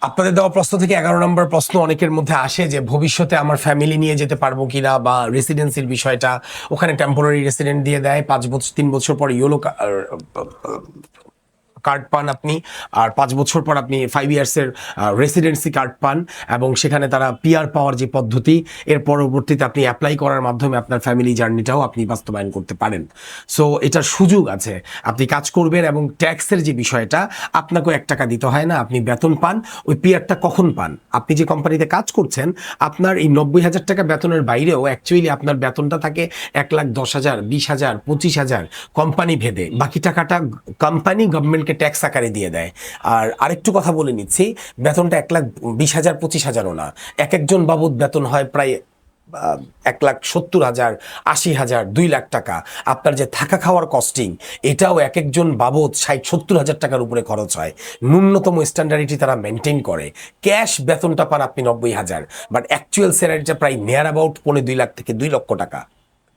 আপনাদের দেওয়া প্রশ্ন থেকে 11 নম্বর প্রশ্ন অনেকের মধ্যে আসে যে ভবিষ্যতে আমার ফ্যামিলি নিয়ে যেতে পারবো কিনা, বা রেসিডেন্সির বিষয়টা, ওখানে টেম্পোরারি রেসিডেন্ট দিয়ে দেয়, 5 বছর 3 বছর পর ইয়েলো কার্ড পান আপনি, আর 5 বছর পর আপনি 5 ইয়ার্সের রেসিডেন্সি কার্ড পান, এবং সেখানে তারা পিআর পাওয়ার যে পদ্ধতি, এর পরবর্তীতে আপনি অ্যাপ্লাই করার মাধ্যমে আপনার ফ্যামিলি জার্নিটাও আপনি বাস্তবায়ন করতে পারেন। সো এটার সুযোগ আছে, আপনি কাজ করবেন, এবং ট্যাক্সের যে বিষয়টা, আপনাকেও 1 টাকা দিতে হয় না, আপনি বেতন পান। ওই পিআরটা কখন পান? আপনি যে কোম্পানিতে কাজ করছেন, আপনার এই 90,000 টাকা বেতনের বাইরেও অ্যাকচুয়ালি আপনার বেতনটা থাকে 1,10,000, 20,000, 25,000 কোম্পানি ভেদে। বাকি টাকাটা কোম্পানি গভর্নমেন্টকে ট্যাক্স আকারে দিয়ে দেয়। আর আরেকটু কথা বলে নিচ্ছি, বেতনটা 1,20,000, 25,000ও না, এক একজন বাবদ বেতন হয় প্রায় 1,70,000, 80,000, 2 লাখ টাকা। আপনার যে থাকা খাওয়ার কস্টিং, এটাও এক একজন বাবদ 60-70 হাজার টাকার উপরে খরচ হয়। ন্যূনতম স্ট্যান্ডার্ডিটি তারা মেনটেন করে। ক্যাশ বেতনটা পান আপনি 90,000, বাট অ্যাকচুয়াল স্যালারিটা প্রায় নিয়ার অ্যাবাউট 2.5 লাখ থেকে 2 লক্ষ টাকা।